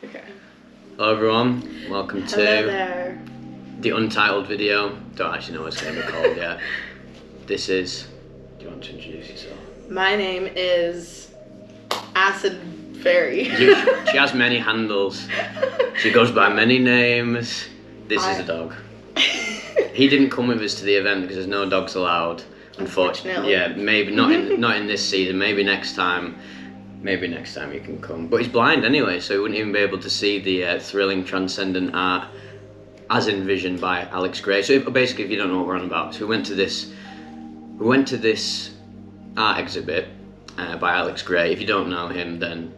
Okay. Hello everyone, welcome Hello to there. the untitled video. Don't actually know what it's going to be called yet. This is... Do you want to introduce yourself? My name is Acid Fairy. She has many handles. She goes by many names. This is a dog. He didn't come with us to the event because there's no dogs allowed. Unfortunately. Yeah, maybe not in this season. Maybe next time. Maybe next time you can come. But he's blind anyway, so he wouldn't even be able to see the thrilling transcendent art as envisioned by Alex Grey. So basically, if you don't know what we're on about, so we went to this art exhibit by Alex Grey. If you don't know him, then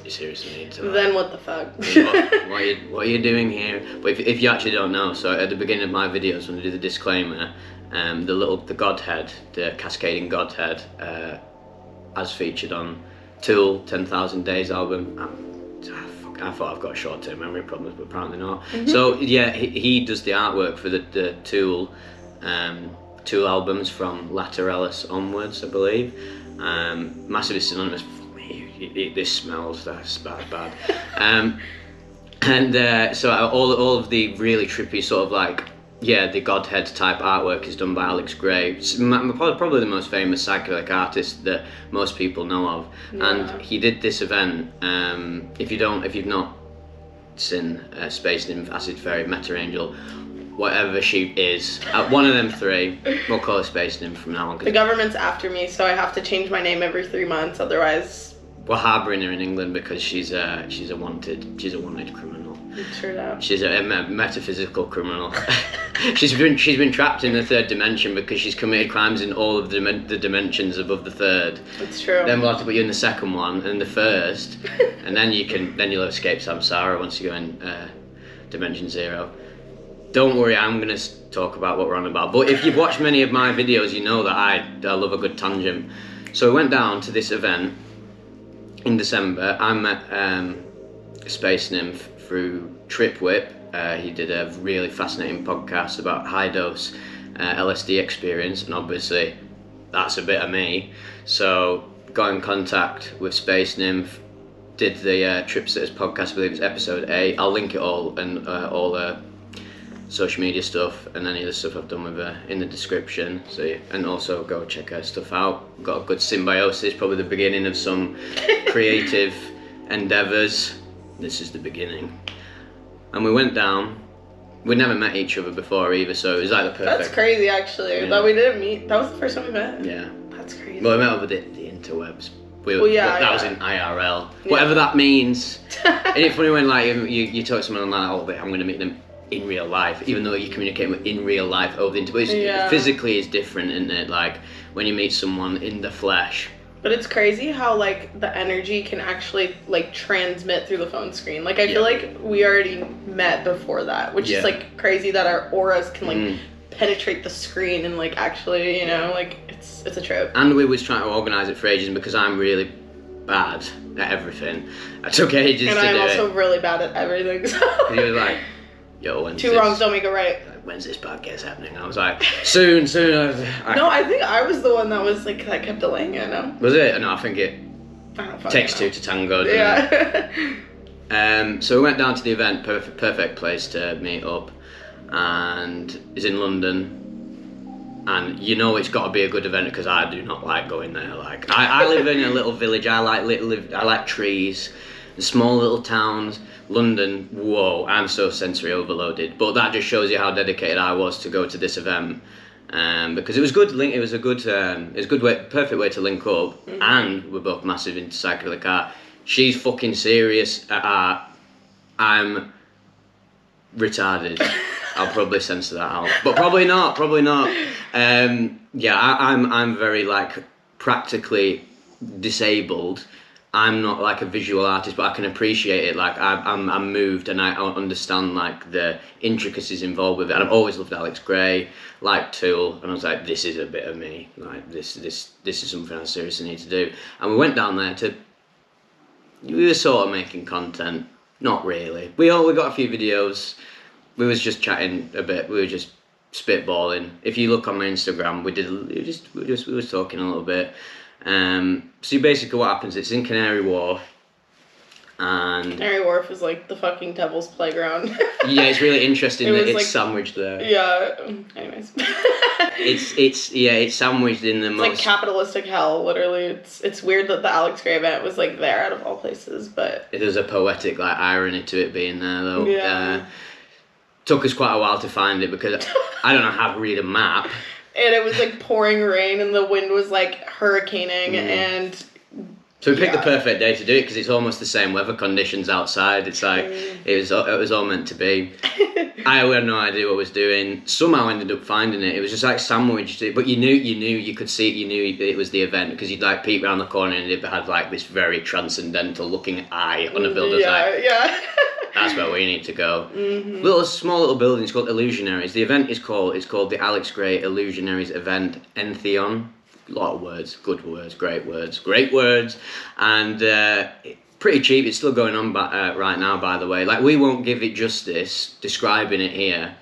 you seriously need to. Then what the fuck? What are you doing here? But if you actually don't know, so at the beginning of my videos when I do the disclaimer, the godhead, the cascading godhead, as featured on Tool 10,000 Days album. I thought I've got short-term memory problems, but apparently not. So yeah, he does the artwork for the Tool albums from Lateralus onwards, I believe. Massively synonymous. This smells, that's bad. So all of the really trippy sort of like, yeah, the Godhead type artwork is done by Alex Grey. It's probably the most famous psychedelic artist that most people know of. Yeah. And he did this event. If you've not seen Space Nymph, Acid Fairy, Meta Angel, whatever she is, one of them three, we'll call her Space Nymph from now on. The government's after me, so I have to change my name every 3 months. Otherwise, we're harbouring her in England because she's a wanted criminal. True that. She's a metaphysical criminal. she's been trapped in the third dimension because she's committed crimes in all of the dimensions above the third. It's true. Then we'll have to put you in the second one and the first, and then you'll escape samsara once you go in dimension 0. Don't worry, I'm gonna talk about what we're on about. But if you've watched many of my videos, you know that I love a good tangent. So I went down to this event in December. I met Space Nymph through Tripwhip. He did a really fascinating podcast about high dose LSD experience, and obviously that's a bit of me. So got in contact with Space Nymph, did the Tripsitters podcast, I believe it's episode 8. I'll link it all and all the social media stuff and any of the stuff I've done with her in the description. So and also go check her stuff out. Got a good symbiosis, probably the beginning of some creative endeavours. This is the beginning. And we went down. We'd never met each other before either, so it was like the perfect... That's crazy, actually. Yeah. That we didn't meet. That was the first time we met. Yeah. That's crazy. Well, we met over the interwebs. That was in IRL. Yeah. Whatever that means. And it's funny when like you talk to someone like, oh, I'm going to meet them in real life, even though you're communicating with in real life over the interwebs. Yeah. Physically it's different, isn't it? Like when you meet someone in the flesh. But it's crazy how like the energy can actually like transmit through the phone screen. Like I feel like we already met before that, which is like crazy that our auras can like penetrate the screen and like actually, you know, like it's a trip. And we was trying to organise it for ages, and because I'm really bad at everything, I took ages to do it. And I'm also really bad at everything. So you were like, yo, when's two wrongs don't make a right. When's this podcast happening? I was like, soon. No, I think I was the one that was like, that kept delaying it, no? Was it? No, I think it takes two to tango. Yeah. So we went down to the event, perfect place to meet up, and it's in London. And you know it's got to be a good event because I do not like going there. Like I live in a little village. I like trees, and small little towns. London, whoa, I'm so sensory overloaded. But that just shows you how dedicated I was to go to this event, because it was good. It was a good, perfect way to link up. And we're both massive into psychedelic art. She's fucking serious at art. I'm retarded. I'll probably censor that out, but probably not. Yeah, I'm very like practically disabled. I'm not like a visual artist, but I can appreciate it. Like I'm moved, and I understand like the intricacies involved with it. And I've always loved Alex Grey, like Tool, and I was like, this is a bit of me. Like this is something I seriously need to do. And we went down there we were sort of making content, not really. We got a few videos. We was just chatting a bit. We were just spitballing. If you look on my Instagram, we was talking a little bit. So basically what happens, it's in Canary Wharf, And Canary Wharf is like the fucking devil's playground. yeah, it's really interesting that it's like, sandwiched there. Yeah. Anyways. It's sandwiched in the most like capitalistic hell. Literally, it's weird that the Alex Grey event was like there out of all places, but there's a poetic like irony to it being there though. Yeah. Took us quite a while to find it because I don't know how to read a map. And it was like pouring rain, and the wind was like hurricaning, and. So we picked the perfect day to do it because it's almost the same weather conditions outside. It's like it was all meant to be. I had no idea what I was doing. Somehow ended up finding it. It was just like sandwiched, but you knew you could see it. You knew it was the event because you'd like peep around the corner and it had like this very transcendental looking eye on a builder's eye. Yeah. That's where we need to go. Small little building. It's called Illusionaries. The event is called the Alex Grey Illusionaries event. Entheon. A lot of words, good words, great words, and pretty cheap. It's still going on right now, by the way. Like, we won't give it justice describing it here.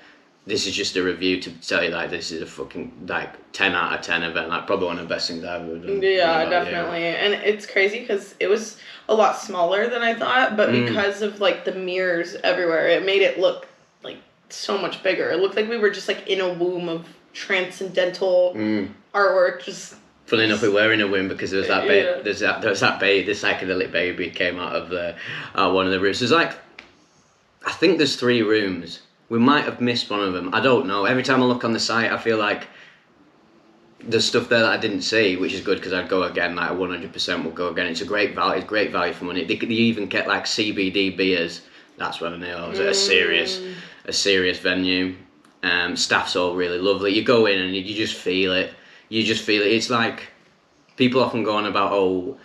This is just a review to tell you, like, this is a fucking, like, 10 out of 10 event. Like, probably one of the best things I've ever done. Yeah, definitely. Yeah. And it's crazy because it was a lot smaller than I thought, but because of, like, the mirrors everywhere, it made it look, like, so much bigger. It looked like we were just, like, in a womb of transcendental artwork. Just funny enough, we were in a womb because there was that baby, the psychedelic baby came out of one of the rooms. There's like, I think there's 3 rooms. We might have missed one of them. I don't know. Every time I look on the site, I feel like there's stuff there that I didn't see, which is good because I'd go again. Like 100% will go again. It's a great value. It's great value for money. They even get like CBD beers. That's when I knew I was at a serious venue. Staff's all really lovely. You go in and you just feel it. It's like people often go on about, oh,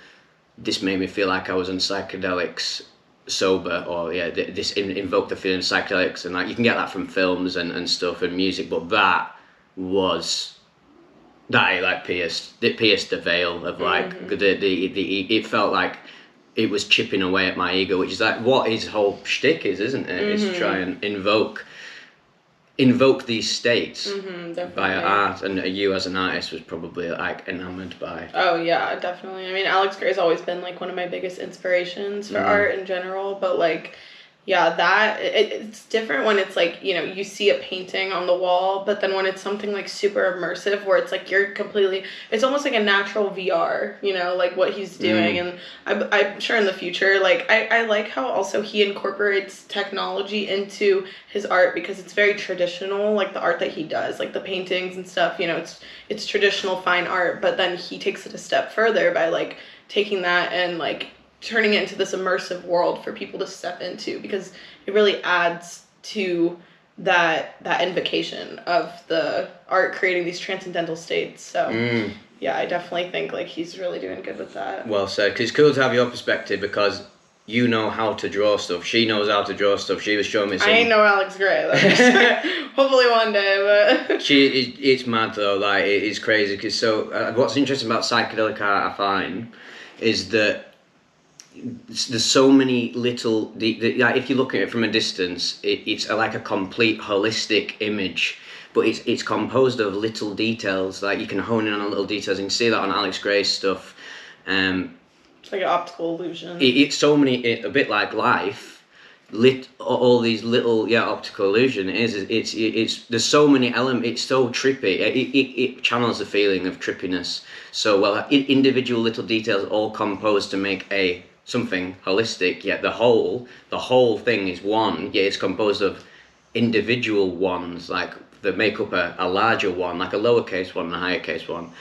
this made me feel like I was on psychedelics sober, or this invoked the feeling of psychedelics, and like you can get that from films and stuff and music, but that pierced the veil of like it felt like it was chipping away at my ego, which is like what his whole shtick is, isn't it? Is to try and invoke these states by art, and you as an artist was probably like enamored by. Oh yeah, definitely. I mean, Alex Grey's always been like one of my biggest inspirations for art in general, but like, yeah, it's different when it's like, you know, you see a painting on the wall, but then when it's something like super immersive where it's like it's almost like a natural VR, you know, like what he's doing. And I'm sure in the future, like I like how also he incorporates technology into his art because it's very traditional, like the art that he does, like the paintings and stuff, you know, it's traditional fine art, but then he takes it a step further by like taking that and like turning it into this immersive world for people to step into, because it really adds to that invocation of the art creating these transcendental states. So yeah, I definitely think like he's really doing good with that. Well said, because it's cool to have your perspective because you know how to draw stuff. She knows how to draw stuff. She was showing me some... I ain't no Alex Grey. Hopefully one day, but... It's mad though, like it is crazy, because what's interesting about psychedelic art I find is that there's so many little, like if you look at it from a distance, it's like a complete holistic image, but it's composed of little details. Like you can hone in on little details, and you see that on Alex Grey's stuff. It's like an optical illusion. It's so many, a bit like life. All these little optical illusion it's there's so many elements. It's so trippy. It channels the feeling of trippiness so well. Individual little details all composed to make something holistic, yet the whole thing is one, yet it's composed of individual ones, like that make up a larger one, like a lowercase one and a higher case one.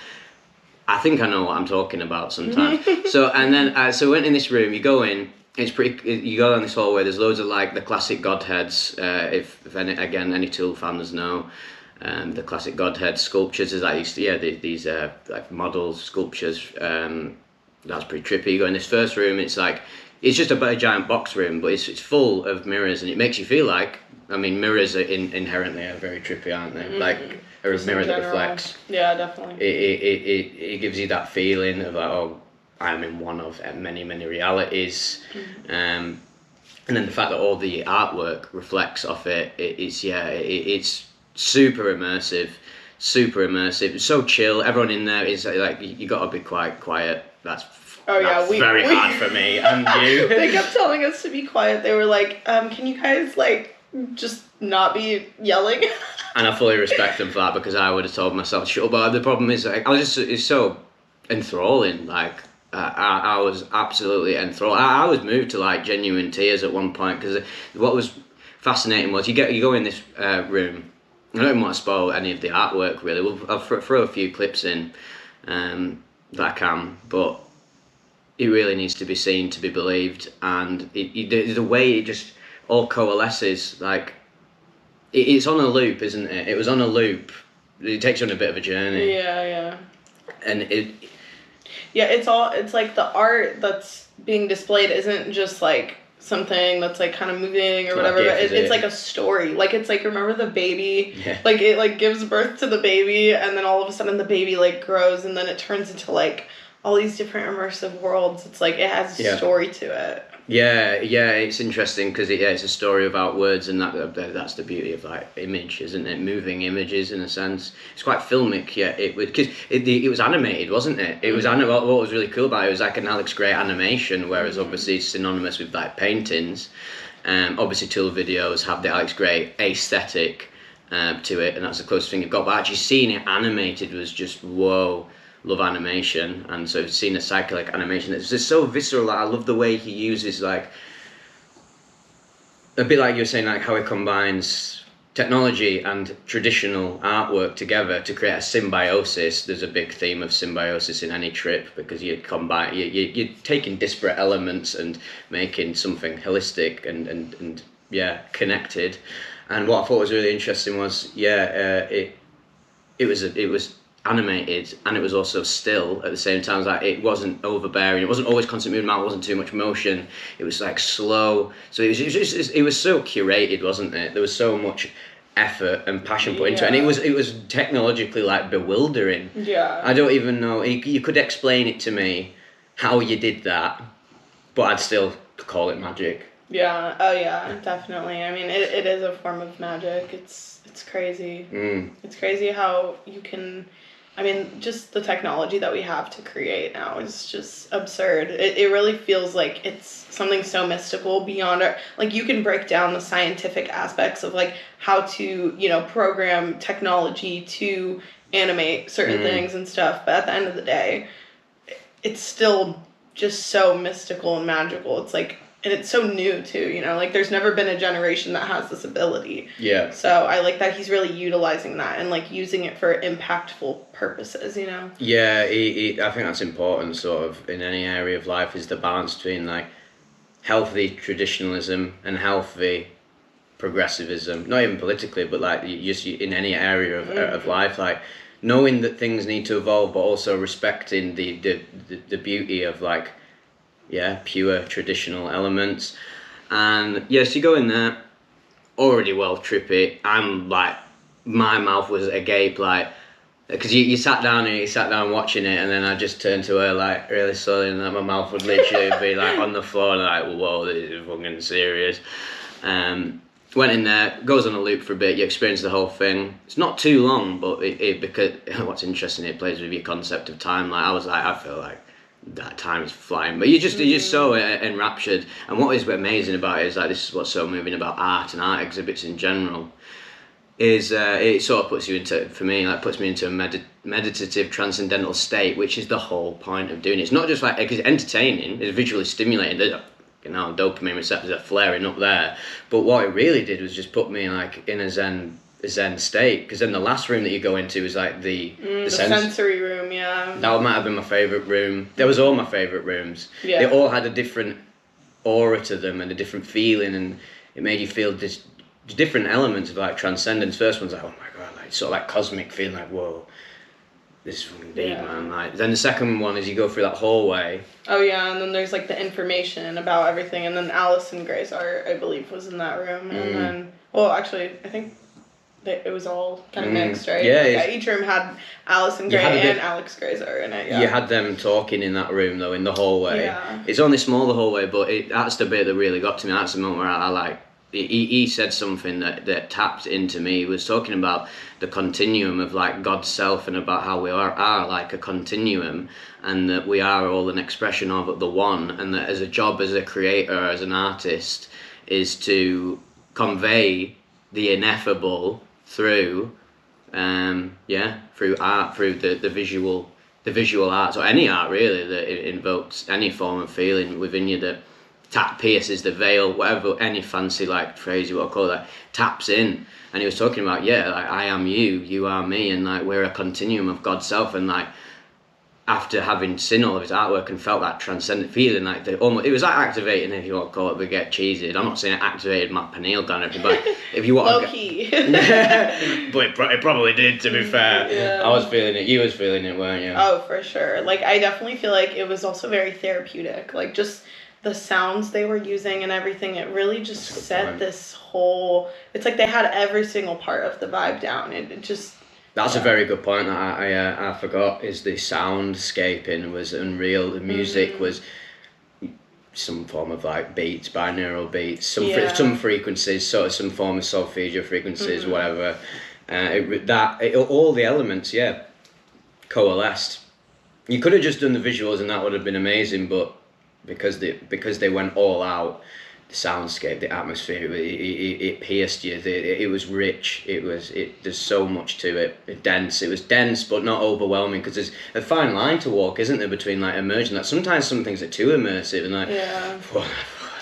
I think I know what I'm talking about sometimes. So we went in this room, you go in, you go down this hallway, there's loads of like the classic Godheads, if any Tool fans know. The classic Godhead sculptures is like these like model sculptures. That's pretty trippy. You go in this first room, it's just a giant box room, but it's full of mirrors, and it makes you feel like, I mean, mirrors are inherently are very trippy, aren't they? Like a mirror that reflects. Yeah, definitely. It gives you that feeling of like, oh, I'm in one of many realities, and then the fact that all the artwork reflects off it. It's super immersive. It's so chill. Everyone in there is like, you gotta be quite quiet. Oh yeah, That's very hard for me and you. They kept telling us to be quiet. They were like, can you guys like just not be yelling? And I fully respect them for that, because I would have told myself shut up. But the problem is, like, it's so enthralling. Like I was absolutely enthralled. I was moved to like genuine tears at one point, because what was fascinating was you go in this room. I don't even want to spoil any of the artwork really. I'll throw a few clips in that I can, but it really needs to be seen to be believed. And the way it just all coalesces, like it's on a loop, isn't it? It was on a loop. It takes you on a bit of a journey. Yeah. And it's like the art that's being displayed isn't just like something that's like kind of moving or whatever, but it's like a story. Like it's like, remember the baby? Yeah. Like it like gives birth to the baby, and then all of a sudden the baby like grows, and then it turns into like all these different immersive worlds. It's like it has a story to it. Yeah, it's interesting because it's a story about words, and that's the beauty of like image, isn't it? Moving images in a sense. It's quite filmic, because it was animated, wasn't it? It was what was really cool about it was like an Alex Grey animation, whereas obviously it's synonymous with like paintings. Obviously, tool videos have the Alex Grey aesthetic to it, and that's the closest thing you've got. But actually seeing it animated was just whoa. Love animation, and so I've seen a psychedelic animation. It's just so visceral. Like, I love the way he uses, like, a bit like you were saying, like how he combines technology and traditional artwork together to create a symbiosis. There's a big theme of symbiosis in any trip, because you're taking disparate elements and making something holistic and connected. And what I thought was really interesting was it was animated, and it was also still at the same time. Like it wasn't overbearing, it wasn't always constant movement, it wasn't too much motion, it was like slow. So it was so curated, wasn't it? There was so much effort and passion put into it, and it was technologically like bewildering. I don't even know, you could explain it to me how you did that, but I'd still call it magic. Definitely. I mean, it is a form of magic. It's crazy. It's crazy how you can, I mean, just the technology that we have to create now is just absurd. It really feels like it's something so mystical beyond our, like you can break down the scientific aspects of like how to, program technology to animate certain things and stuff. But at the end of the day, it's still just so mystical and magical. It's like, and it's so new too, like there's never been a generation that has this ability. Yeah. So I like that he's really utilizing that and like using it for impactful purposes, Yeah, I think that's important sort of in any area of life, is the balance between like healthy traditionalism and healthy progressivism. Not even politically, but like just in any area of life, like knowing that things need to evolve, but also respecting the beauty of like, pure traditional elements. And yes, you go in there already well trippy. I'm like, my mouth was agape, like, because you sat down watching it, and then I just turned to her like really slowly, and like my mouth would literally be like on the floor, and like, whoa, this is fucking serious. Went in there, goes on a loop for a bit, you experience the whole thing. It's not too long, but because what's interesting, it plays with your concept of time. Like I feel like that time is flying, but you're just so enraptured. And what is amazing about it is like, this is what's so moving about art and art exhibits in general, is it sort of puts me into a meditative transcendental state, which is the whole point of doing it. It's not just like, because it's entertaining, it's visually stimulating, there's dopamine receptors are flaring up there, but what it really did was just put me like in a zen state. Because then the last room that you go into is like the sensory room. That might have been my favourite room. There was all my favourite rooms. They all had a different aura to them and a different feeling, and it made you feel this different elements of like transcendence. First one's like, oh my god, like sort of like cosmic feeling, like whoa, this is fucking deep, man. Like then the second one is you go through that hallway. Oh yeah, and then there's like the information about everything, and then Allyson Grey's art, I believe, was in that room, and then actually I think it was all kind of mixed, right? Yeah, each room had Allyson Grey and Alex Grey's art in it. You had them talking in that room though, in the hallway. It's only small, the hallway, but that's the bit that really got to me. That's the moment where I like he said something that tapped into me. He was talking about the continuum of like God's self, and about how we are like a continuum, and that we are all an expression of the one, and that as a job, as a creator, as an artist, is to convey the ineffable through through art, through the visual arts, or any art really that invokes any form of feeling within you, that pierces the veil, whatever, any fancy like phrase you want to call that, taps in. And he was talking about, like, I am you, you are me, and like we're a continuum of God's self. And like after having seen all of his artwork and felt that transcendent feeling, like it was like activating, if you want to call it, we get cheesy. I'm not saying it activated my pineal gland or anything, but if you want low key. But it probably did, to be fair. Yeah. I was feeling it, you was feeling it, weren't you? Oh, for sure. Like, I definitely feel like it was also very therapeutic. Like, just the sounds they were using and everything, it really just set this whole, it's like they had every single part of the vibe down. It just... That's a very good point that I forgot, is the soundscaping was unreal. The music was some form of like beats, binaural beats, some frequencies, sort of some form of solfeggio frequencies, whatever. All the elements, coalesced. You could have just done the visuals and that would have been amazing, but because they went all out, the soundscape, the atmosphere, it pierced you. It was rich. There's so much to it. It was dense, but not overwhelming, because there's a fine line to walk, isn't there, between like immersion. That sometimes some things are too immersive, and like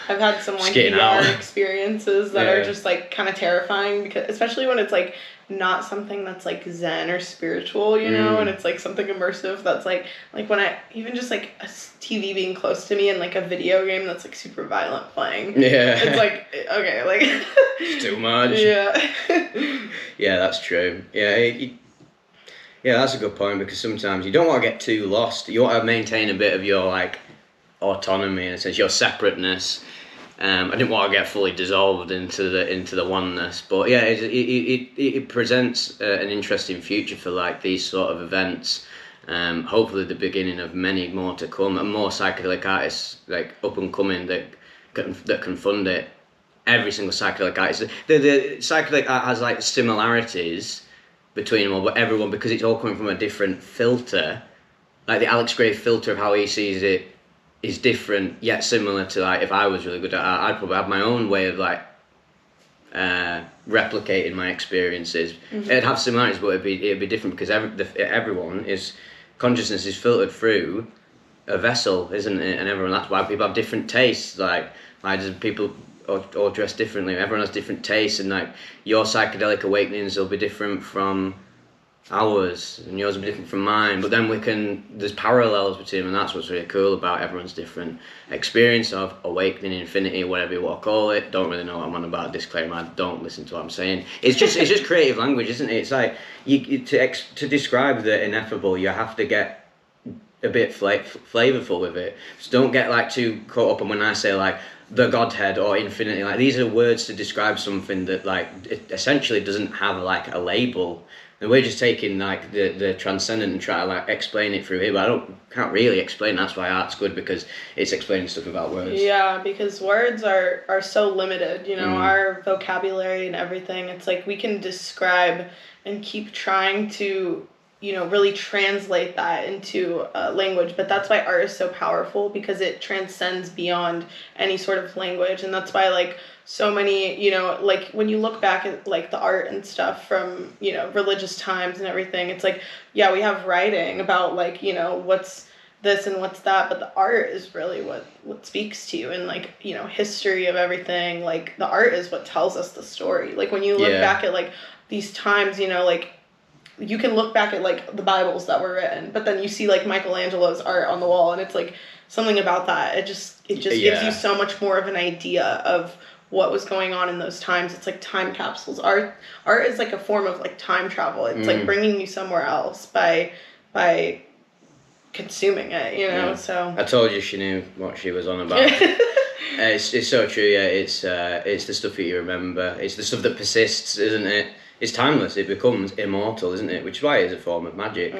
I've had some like VR experiences that are just like kind of terrifying, because especially when it's like not something that's like Zen or spiritual, you know, and it's like something immersive that's like when I even just like a TV being close to me and like a video game that's like super violent playing. Yeah. It's like, okay, like it's too much. Yeah. Yeah, that's true. Yeah, that's a good point, because sometimes you don't want to get too lost. You want to maintain a bit of your like autonomy, in a sense, your separateness. I didn't want to get fully dissolved into the oneness, but yeah, it presents an interesting future for like these sort of events. Hopefully the beginning of many more to come, and more psychedelic artists like up and coming that can fund it. Every single psychedelic artist, the psychedelic art has like similarities between them all, but everyone, because it's all coming from a different filter, like the Alex Grey filter of how he sees it is different yet similar to, like, if I was really good at art, I'd probably have my own way of like replicating my experiences. It'd have similarities, but it'd be different, because consciousness is filtered through a vessel, isn't it? And that's why people have different tastes. Like just people all dress differently. Everyone has different tastes, and like your psychedelic awakenings will be different from ours, and yours will be different from mine, but then there's parallels between them, and that's what's really cool about everyone's different experience of awakening, infinity, whatever you want to call it. Don't really know what I'm on about, disclaimer, don't listen to what I'm saying. It's just creative language, isn't it? It's like to describe the ineffable, you have to get a bit flavorful with it. So don't get like too caught up on when I say like the Godhead or infinity. Like, these are words to describe something that like it essentially doesn't have like a label. And we're just taking like the transcendent and trying to like explain it through here, but can't really explain. That's why art's good, because it's explaining stuff about words. Yeah, because words are so limited, you know, our vocabulary and everything. It's like we can describe and keep trying to, you know, really translate that into language, but that's why art is so powerful, because it transcends beyond any sort of language. And that's why like so many, you know, like when you look back at like the art and stuff from, you know, religious times and everything, it's like, yeah, we have writing about like, you know, what's this and what's that, but the art is really what speaks to you, and like, you know, history of everything. Like the art is what tells us the story. Like when you look back at like these times, you know, like you can look back at like the Bibles that were written, but then you see like Michelangelo's art on the wall, and it's like something about that. It just gives you so much more of an idea of what was going on in those times. It's like time capsules. Art is like a form of like time travel. It's like bringing you somewhere else by consuming it, you know. So I told you she knew what she was on about. It's so true. Yeah, it's the stuff that you remember. It's the stuff that persists, isn't it? it's timeless. It becomes immortal, isn't it? Which is why it is a form of magic.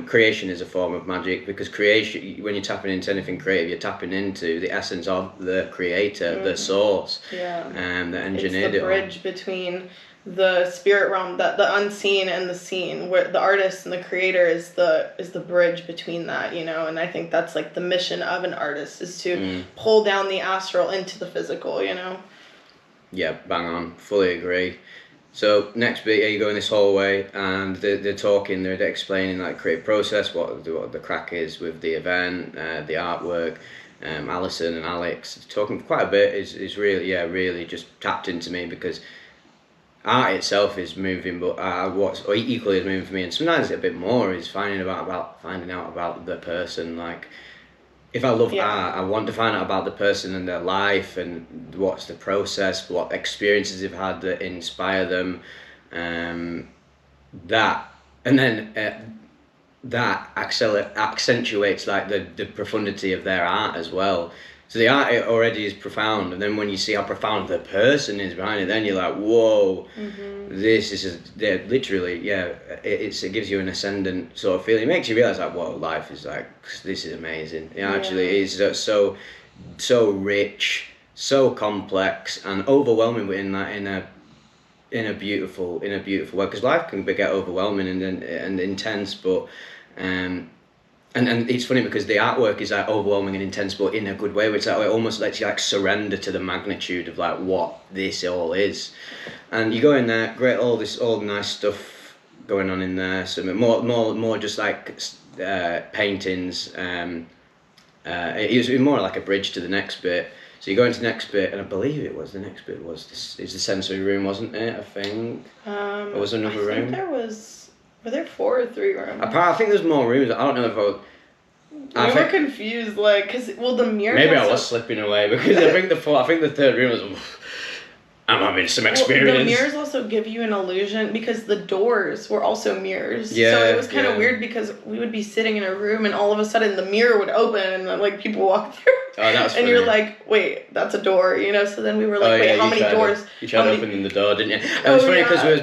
Creation is a form of magic, because creation, when you're tapping into anything creative, you're tapping into the essence of the creator, the source, that engineered it. It's the bridge between the spirit realm, the unseen and the seen, where the artist and the creator is the bridge between that, you know. And I think that's like the mission of an artist, is to pull down the astral into the physical, you know. Yeah, bang on, fully agree. So next bit, you go in this hallway, and they're talking, they're explaining like creative process, what the crack is with the event, the artwork. Alison and Alex talking quite a bit is really just tapped into me, because art itself is moving, but what's equally as moving for me, and sometimes a bit more, is finding out about the person. Like, if I love art, I want to find out about the person and their life, and what's the process, what experiences they've had that inspire them, that accentuates like the profundity of their art as well. So the art already is profound, and then when you see how profound the person is behind it, then you're like, whoa, this is literally, it gives you an ascendant sort of feeling. It makes you realise like, whoa, life is like, this is amazing. It actually is so rich, so complex, and overwhelming in a beautiful way. Because life can get overwhelming and intense, but And it's funny because the artwork is like overwhelming and intense, but in a good way, which like, it almost lets you like surrender to the magnitude of like what this all is. And you go in there, great, all the nice stuff going on in there. So more just like paintings. It was more like a bridge to the next bit. So you go into the next bit, and I believe the next bit was the sensory room, wasn't it? I think. Or was there another room? I think were there 4 or 3 rooms? I think there's more rooms. I don't know if I were confused, like, the mirror. Maybe I was slipping away, because I think the 3rd room was. I'm having some experience. The mirrors also give you an illusion, because the doors were also mirrors. Yeah. So it was kind of weird, because we would be sitting in a room and all of a sudden the mirror would open and like people walk through. Oh, that's funny. And you're like, wait, that's a door, you know? So then we were like, how many doors? You tried opening the door, didn't you? It was funny because we were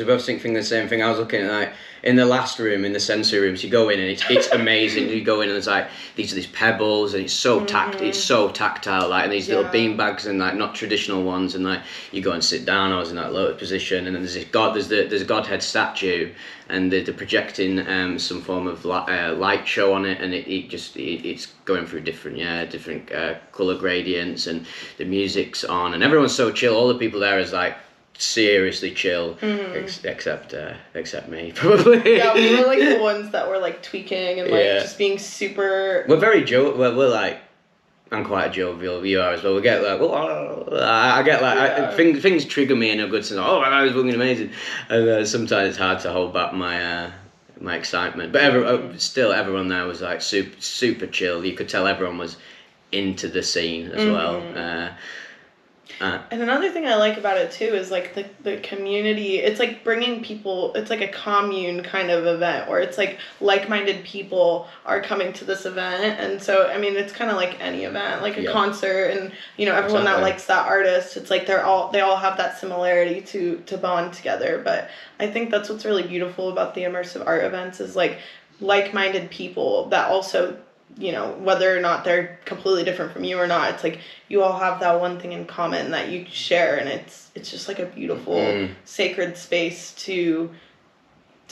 both thinking the same thing. I was looking at like, in the last room, in the sensory rooms, you go in and it's amazing. You go in and it's like, these are these pebbles, and it's so tactile, like, and these little bean bags, and like not traditional ones, and like you go and sit down. I was in that lotus position, and then there's a Godhead statue, and they're projecting some form of light show on it, and it's going through different color gradients, and the music's on, and everyone's so chill. All the people there is like seriously chill, except me, probably. Yeah, we were like the ones that were like tweaking and like just being super. We're very we're like, I'm quite a jovial viewer as well. We get like, I get like, things trigger me in a good sense. Oh my God, it was fucking amazing, and sometimes it's hard to hold back my excitement. But still, everyone there was like super chill. You could tell everyone was into the scene as well. And another thing I like about it too is like the community. It's like bringing people. It's like a commune kind of event where it's like like-minded people are coming to this event, and so I mean it's kind of like any event, like a concert, and you know everyone that likes that artist. It's like they all have that similarity to bond together. But I think that's what's really beautiful about the immersive art events is like like-minded people that also, you know, whether or not they're completely different from you or not, it's like you all have that one thing in common that you share, and it's just like a beautiful sacred space to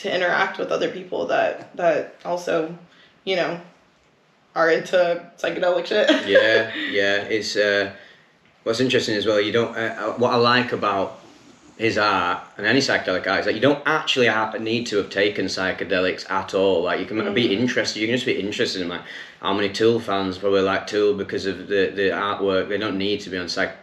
interact with other people that also, you know, are into psychedelic shit. It's what's interesting as well, you don't what I like about his art and any psychedelic art is that you don't actually need to have taken psychedelics at all. Like you can be interested, you can just be interested in like how many Tool fans probably like Tool because of the artwork. They don't need to be on take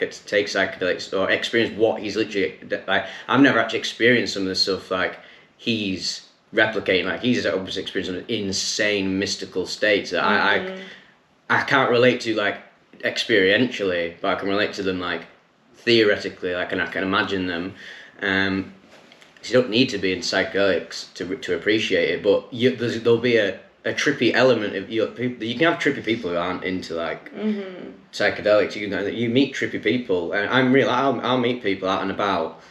psychedelics or experience what he's literally like. I've never actually experienced some of the stuff like he's replicating. Like he's obviously experiencing some insane mystical states that I can't relate to like experientially, but I can relate to them like theoretically, like, and I can imagine them. So you don't need to be in psychedelics to appreciate it, but there'll be a trippy element of you can have trippy people who aren't into like psychedelics. You meet trippy people, and I'll meet people out and about,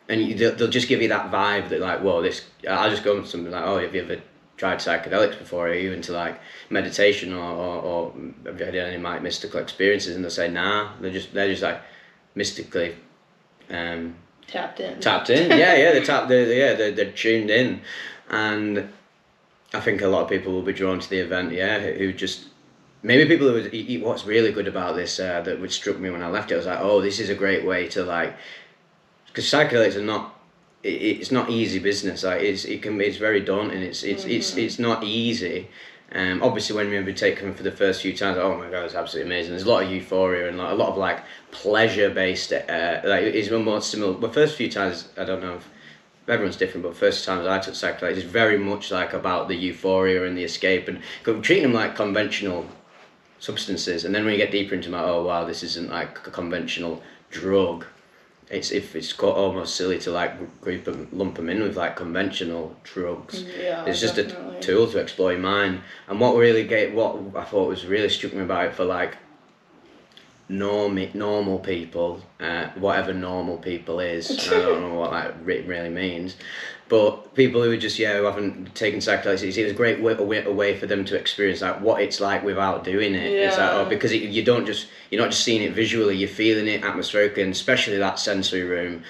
and they'll just give you that vibe that like, whoa, this. I'll just go with something like, oh, have you ever tried psychedelics before? Are you into like meditation or have you had any like mystical experiences? And they'll say, nah. They're just like mystically tapped in. They're tuned in, and I think a lot of people will be drawn to the event. Who just maybe people who would. What's really good about this that would struck me when I left it, I was like, oh, this is a great way to like, because psychedelics are not. It's not easy business. Like it's very daunting. It's not easy. Obviously, when we take them for the first few times, oh my god, it's absolutely amazing. There's a lot of euphoria and a lot of like pleasure based. Like it's more similar. The first few times, I don't know if everyone's different, but first times I took psychedelics, it's very much like about the euphoria and the escape, and treating them like conventional substances. And then when you get deeper into them, like, oh wow, this isn't like a conventional drug. It's almost silly to like lump them in with like conventional drugs. Yeah, it's just definitely. a tool to explore your mind. And what I thought was really struck me about it for like normal people, whatever normal people is. I don't know what that really means, but people who just who haven't taken psychedelics, it's a great way for them to experience like what it's like without doing it. It's like, because you're not just seeing it visually, you're feeling it atmospherically, and especially that sensory room,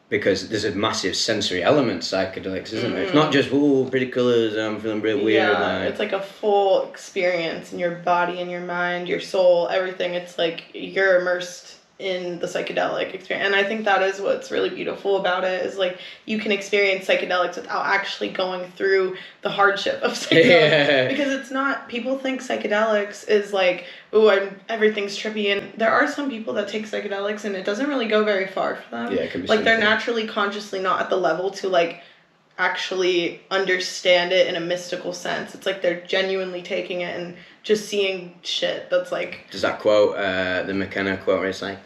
because there's a massive sensory element to psychedelics, isn't there? It's not just pretty colours, I'm feeling real weird. It's like a full experience in your body and your mind, your soul, everything. It's like you're immersed in the psychedelic experience, and I think that is what's really beautiful about it, is like you can experience psychedelics without actually going through the hardship of psychedelics. Because it's not, people think psychedelics is like, everything's trippy, and there are some people that take psychedelics and it doesn't really go very far for them. It can be like they're naturally consciously not at the level to like actually understand it in a mystical sense. It's like they're genuinely taking it and just seeing shit that's like... Does that quote, the McKenna quote, where it's like,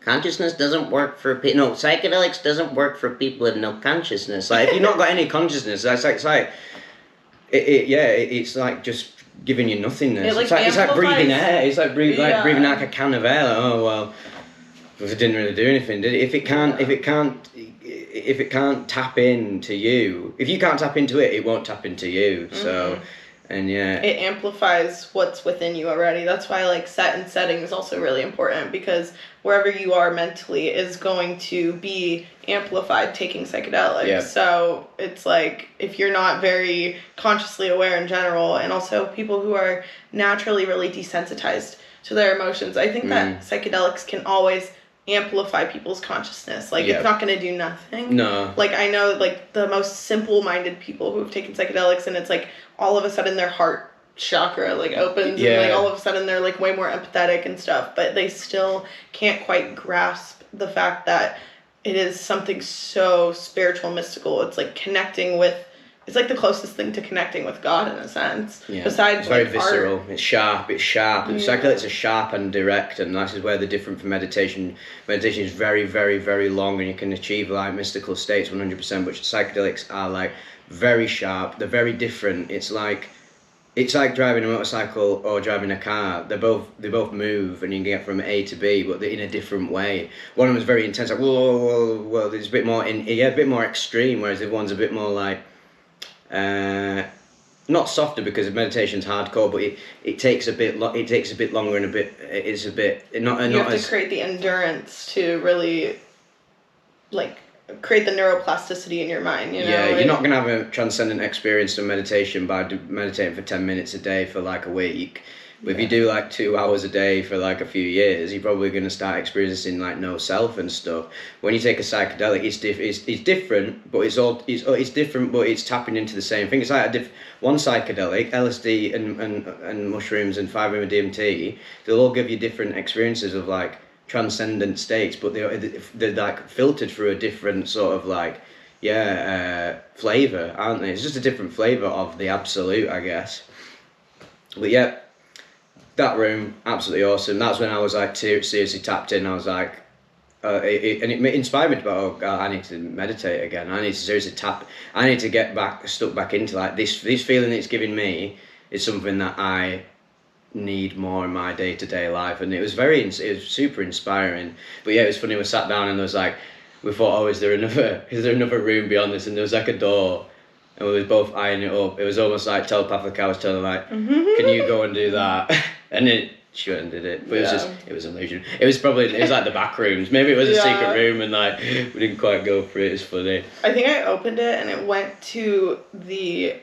consciousness doesn't work for people... No, psychedelics doesn't work for people with no consciousness. Like, if you've not got any consciousness, it's like just giving you nothiness. It's like breathing air. It's like breathing like a can of air. Like, oh, well, it didn't really do anything, did it? If it can't tap into you, if you can't tap into it, it won't tap into you. So, and it amplifies what's within you already. That's why like set and setting is also really important, because wherever you are mentally is going to be amplified taking psychedelics. So it's like, if you're not very consciously aware in general, and also people who are naturally really desensitized to their emotions, I think that psychedelics can always amplify people's consciousness. Like it's not going to do nothing. No. Like I know like the most simple-minded people who have taken psychedelics, and it's like all of a sudden their heart chakra like opens, and like all of a sudden they're like way more empathetic and stuff, but they still can't quite grasp the fact that it is something so spiritual, mystical. It's like connecting with, it's like the closest thing to connecting with God in a sense. Besides, it's very like, visceral. art. It's sharp. Psychedelics are sharp and direct, and this is where they're different from meditation. Meditation is very, very, very long, and you can achieve like mystical states 100%. But psychedelics are like very sharp. They're very different. It's like driving a motorcycle or driving a car. They both move, and you can get from A to B, but they're in a different way. One of them is very intense, like whoa. There's a bit more a bit more extreme, whereas the other one's a bit more like. Not softer, because meditation's hardcore, but it takes a bit longer, and you have to create the endurance to really like create the neuroplasticity in your mind, you know? You're not going to have a transcendent experience of meditation by meditating for 10 minutes a day for like a week. But if you do like 2 hours a day for like a few years, you're probably going to start experiencing like no self and stuff. When you take a psychedelic, it's different, but it's different, but it's tapping into the same thing. It's like one psychedelic, LSD and mushrooms and 5-MeO-DMT, they'll all give you different experiences of like transcendent states, but they're like filtered through a different sort of like flavor, aren't they? It's just a different flavor of the absolute, I guess. But that room, absolutely awesome. That's when I was like seriously tapped in. I was like, it inspired me to go, oh God, I need to meditate again. I need to seriously tap. I need to get stuck back into like this feeling it's giving me is something that I need more in my day-to-day life. And it was super inspiring. But it was funny, we sat down and there was like we thought, oh, is there another room beyond this? And there was like a door, and we was both eyeing it up. It was almost like telepathic. I was telling her, like, can you go and do that? And then she went and did it. But it was illusion. It was like the back rooms. Maybe it was a secret room, and like we didn't quite go for it. It's funny. I think I opened it and it went to the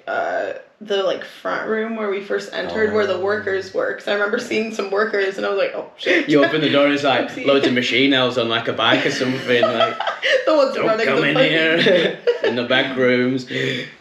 like front room where we first entered, where the workers were. Because I remember seeing some workers, and I was like, oh shit. You open the door, and it's like loads of machine elves on like a bike or something. Like, the ones don't running come the in here. In the back rooms,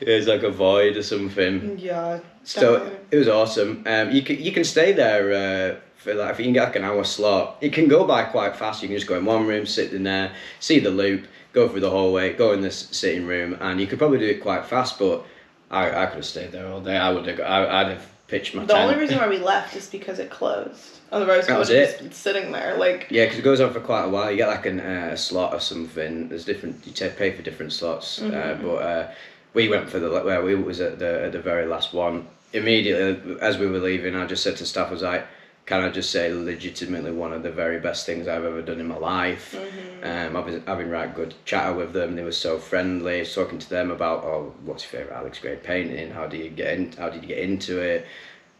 there's like a void or something. Yeah. So definitely. it was awesome. You can stay there for like, if you can get like an hour slot. It can go by quite fast. You can just go in one room, sit in there, see the loop, go through the hallway, go in this sitting room, and you could probably do it quite fast. But I could have stayed there all day. I'd have pitched my tent. The only reason why we left is because it closed. Otherwise, we would have just been sitting there. Like, yeah, because it goes on for quite a while. You get like a slot or something. There's different. You pay for different slots. But we went for we was at the very last one. Immediately as we were leaving, I just said to staff, I was like, can I just say legitimately one of the very best things I've ever done in my life. I was having right good chatter with them. They were so friendly. I was talking to them about, oh, what's your favourite Alex Grey painting? How did you get into it?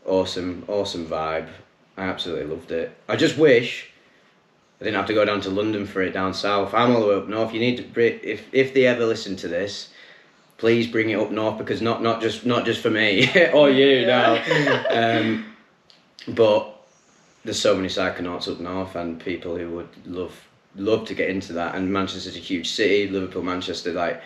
Awesome vibe. I absolutely loved it. I just wish I didn't have to go down to London for it down south. I'm all the way up north. You need to, if they ever listen to this, please bring it up north, because not just for me or you now. But there's so many psychonauts up north and people who would love to get into that. And Manchester's a huge city. Liverpool, Manchester, like.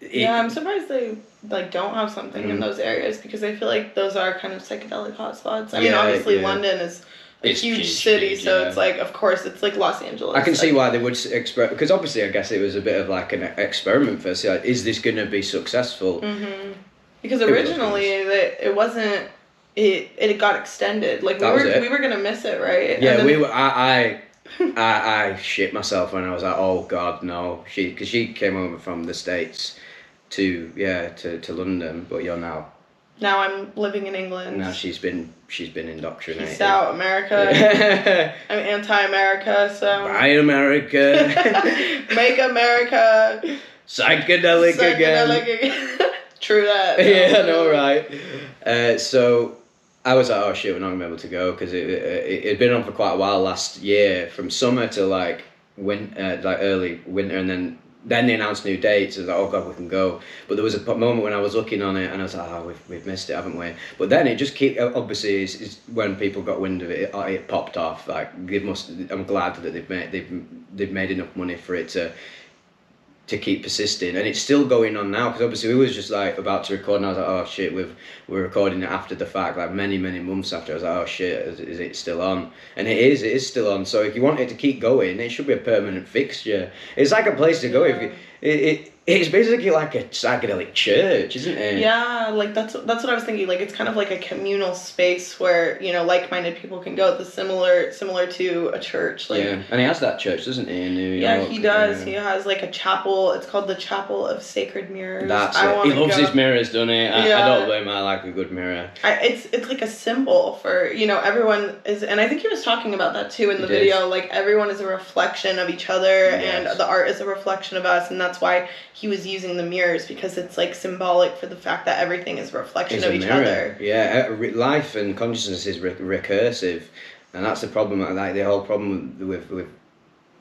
I'm surprised they like don't have something in those areas, because I feel like those are kind of psychedelic hotspots. I mean, obviously London is a huge city, so it's like, of course, it's like Los Angeles. I can see why they would because obviously I guess it was a bit of like an experiment first. Like, is this going to be successful? Because originally it wasn't. It got extended. Like we were gonna miss it, right? Yeah, we were. I shit myself when I was like, oh God, no. Because she came over from the States to London, but you're now. Now I'm living in England. Now she's been indoctrinated. Peace out, America. I'm anti-America, so. Buy America. Make America. Psychedelic again. True that. Yeah, I know, right? So I was like, oh shit, we're not gonna be able to go, because it'd been on for quite a while last year, from summer to like early winter, and then they announced new dates. I was like, oh God, we can go. But there was a moment when I was looking on it and I was like, oh, we've missed it, haven't we? But then it just obviously is when people got wind of it, it popped off. Like, I'm glad that they've made enough money for it to keep persisting, and it's still going on now, because obviously we was just like about to record and I was like, oh shit, we're recording it after the fact, like many months after. I was like, oh shit, is it still on? And it is still on. So if you want it to keep going, it should be a permanent fixture. It's like a place to go. If it's basically like a psychedelic church, isn't it? Yeah, like that's what I was thinking. Like, it's kind of like a communal space where, you know, like-minded people can go. It's similar to a church. Like, yeah, and he has that church, doesn't he, in New York? Yeah, he does. He has like a chapel. It's called the Chapel of Sacred Mirrors. That's it. He loves his mirrors, doesn't he? I don't blame him. I like a good mirror. It's like a symbol for, you know, everyone is, and I think he was talking about that too in the video. Like, everyone is a reflection of each other, and the art is a reflection of us, and that's why he was using the mirrors, because it's like symbolic for the fact that everything is a reflection of each other. Yeah, life and consciousness is recursive, and that's the problem. Like, the whole problem with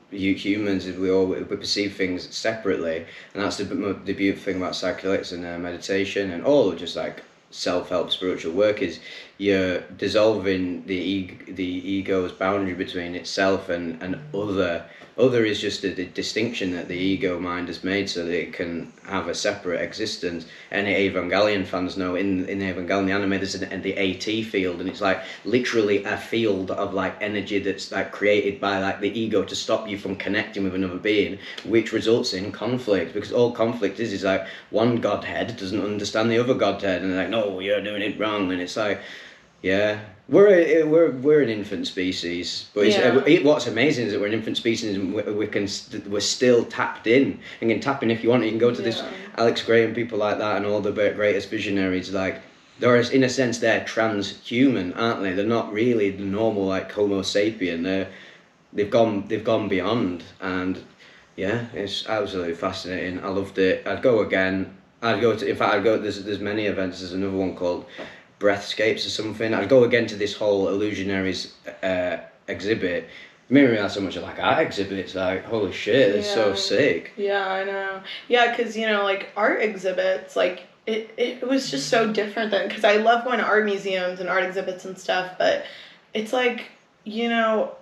humans is we perceive things separately, and that's the beautiful thing about psychedelics and meditation and all of just like self-help spiritual work, is you're dissolving the ego's boundary between itself and other. Other is just a distinction that the ego mind has made so that it can have a separate existence. Any Evangelion fans know in Evangelion, the anime, there's the AT field, and it's like literally a field of like energy that's like created by like the ego to stop you from connecting with another being, which results in conflict, because all conflict is like one godhead doesn't understand the other godhead, and they're like, no, you're doing it wrong, and it's like, yeah. We're an infant species, but what's amazing is that we're an infant species and we're still tapped in, and can tap in if you want. You can go to this Alex Grey and people like that, and all the greatest visionaries. Like, they're, in a sense, they're transhuman, aren't they? They're not really the normal like Homo sapien. They've gone beyond, and Yeah, it's absolutely fascinating. I loved it. I'd go again. In fact, I'd go, there's many events. There's another one called Breathscapes or something. I'd go again to this whole Illusionaries exhibit. It made me realize so much of like art exhibits. Like, holy shit, it's so sick. Yeah, I know. Yeah, because, you know, like art exhibits, like it was just so different than, because I love going to art museums and art exhibits and stuff, but it's like, you know,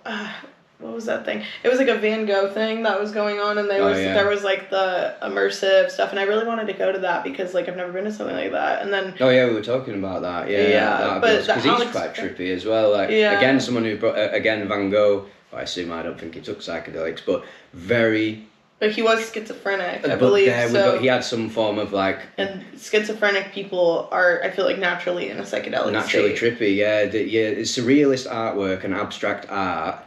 what was that thing? It was like a Van Gogh thing that was going on, and there was like the immersive stuff, and I really wanted to go to that because like I've never been to something like that. And then we were talking about that. Yeah, but because he's quite trippy as well. Like again, someone who brought again Van Gogh. I assume, I don't think he took psychedelics, but very. But he was schizophrenic, I believe. He had some form of like. And schizophrenic people are, I feel like, naturally in a psychedelic naturally state. Trippy, yeah. It's surrealist artwork and abstract art.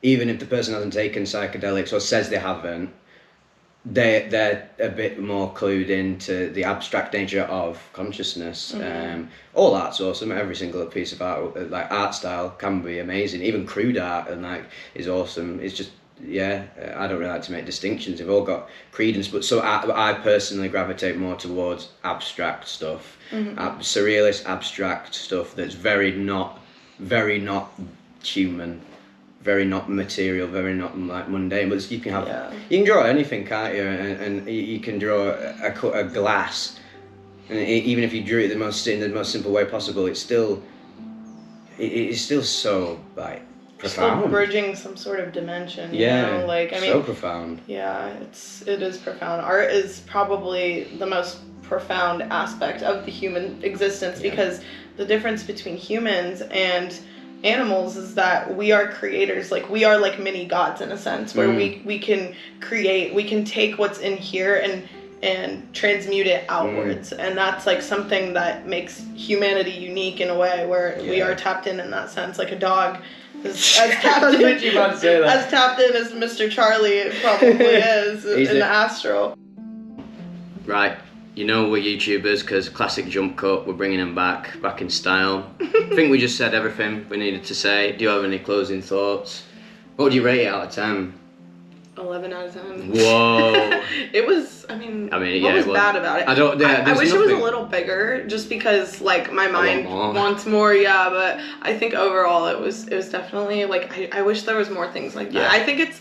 Even if the person hasn't taken psychedelics or says they haven't, they're a bit more clued into the abstract nature of consciousness. Mm-hmm. All art's awesome. Every single piece of art, like art style, can be amazing. Even crude art and like is awesome. It's just I don't really like to make distinctions. They've all got credence, but so I personally gravitate more towards abstract stuff, surrealist abstract stuff that's very not human. Very not material, very not like mundane, but you can have you can draw anything, can't you? And you can draw a glass, and even if you drew it in the most simple way possible, it's still so like profound. Still bridging some sort of dimension. You know? Like I mean, so profound. Yeah, it is profound. Art is probably the most profound aspect of the human existence because the difference between humans and animals is that we are creators. Like we are like mini gods in a sense, where we can create, we can take what's in here and transmute it outwards, and that's like something that makes humanity unique in a way where we are tapped in that sense. Like a dog is as tapped in as Mr. Charlie probably is in the astral. Right. You know we're YouTubers because classic jump cut, we're bringing them back in style. I think we just said everything we needed to say. Do you have any closing thoughts? What would you rate it out of 10? 11 out of 10. Whoa. It was, I mean what was bad about it? I wish it was a little bigger just because like my mind wants more, but I think overall it was definitely like I wish there was more things like that. I think it's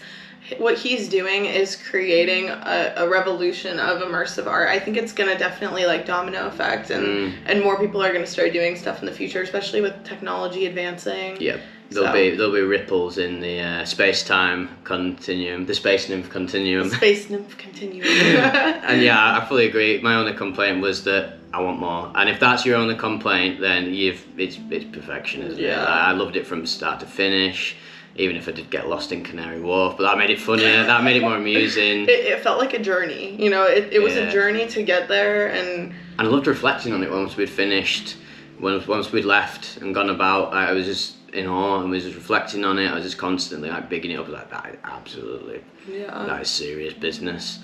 what he's doing is creating a revolution of immersive art. I think it's gonna definitely like domino effect, and more people are gonna start doing stuff in the future, especially with technology advancing. Yep. There'll be ripples in the space-time continuum, the space nymph continuum. And I fully agree. My only complaint was that I want more. And if that's your only complaint, then it's perfection, isn't it? Like, I loved it from start to finish. Even if I did get lost in Canary Wharf, but that made it funnier, that made it more amusing. It felt like a journey, you know, it was a journey to get there, and I loved reflecting on it once we'd finished, once we'd left and gone about. I was just in awe and was just reflecting on it. I was just constantly like bigging it up, like that, absolutely, that is serious business.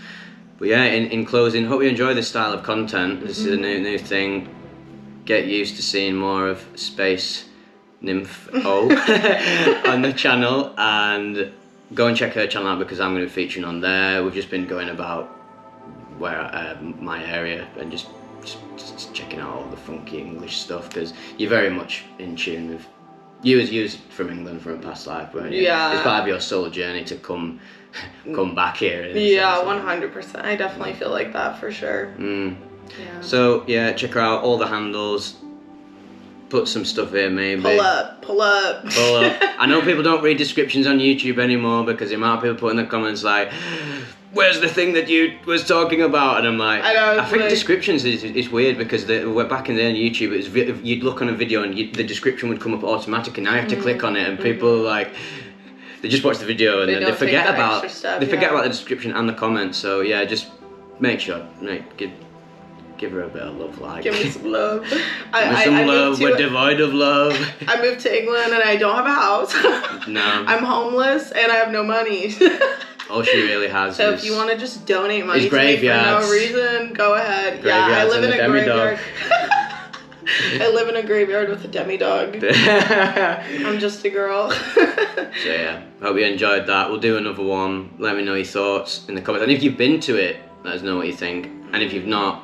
But in closing, hope you enjoy this style of content. This is a new thing. Get used to seeing more of Space Nymph on the channel, and go and check her channel out because I'm going to be featuring on there. We've just been going about where my area and just checking out all the funky English stuff because you're very much in tune with you as from England from a past life, weren't you? It's part of your soul journey to come back here. 100%. I definitely feel like that for sure. So check her out, all the handles. Put some stuff here, maybe. Pull up. I know people don't read descriptions on YouTube anymore because the amount of people put in the comments like, where's the thing that you was talking about? And I'm like, I think descriptions is weird because we're back in the day on YouTube, it was you'd look on a video and the description would come up automatically. Now you have to click on it, and people like, they just watch the video and then they forget about the description and the comments. So just make sure, give her a bit of love, like. Give me some love. Give me some love. We're devoid of love. I moved to England and I don't have a house. No. I'm homeless and I have no money. All she really has so if you want to just donate money to me for no reason, go ahead. I live in a graveyard. I live in a graveyard with a demi-dog. I'm just a girl. So yeah, hope you enjoyed that. We'll do another one. Let me know your thoughts in the comments. And if you've been to it, let us know what you think. And if you've not,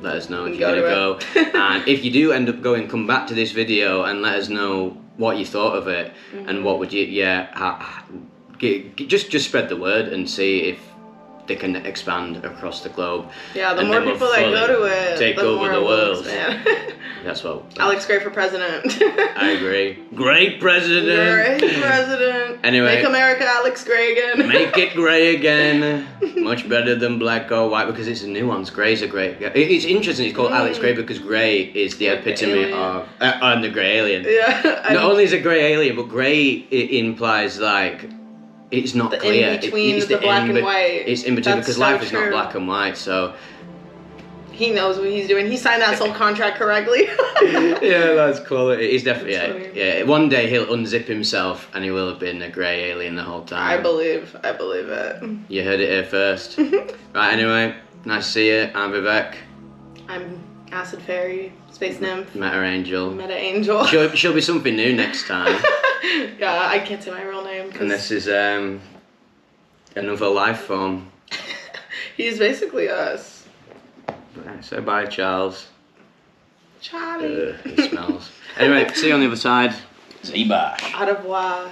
let us know if you're gonna go. And if you do end up going, come back to this video and let us know what you thought of it. And what would you, just spread the word and see if they can expand across the globe. Yeah, the more people that go to it, take the over more the world. Man. That's what. Alex Grey for president. I agree. Great president. Great president. Anyway, make America Alex Grey again. Make it grey again. Much better than black or white because it's a nuance. Grey's a grey. It's interesting. It's called Alex Grey because grey is the epitome of and the grey alien. Yeah. Not only is it grey alien, but grey implies like. It's not the clear. In between the black and white. It's in between because life is not black and white. So he knows what he's doing. He signed that soul contract correctly. Yeah, that's quality. He's definitely yeah. One day he'll unzip himself and he will have been a grey alien the whole time. I believe it. You heard it here first. Right. Anyway, nice to see you. I'm Vivec. I'm Acid Fairy, Space Nymph. Meta Angel. She'll be something new next time. Yeah, I can't say my real name. And this is another life form. He's basically us. Right, so bye, Charles. Charlie. He smells. Anyway, see you on the other side. See you, bye. Au revoir.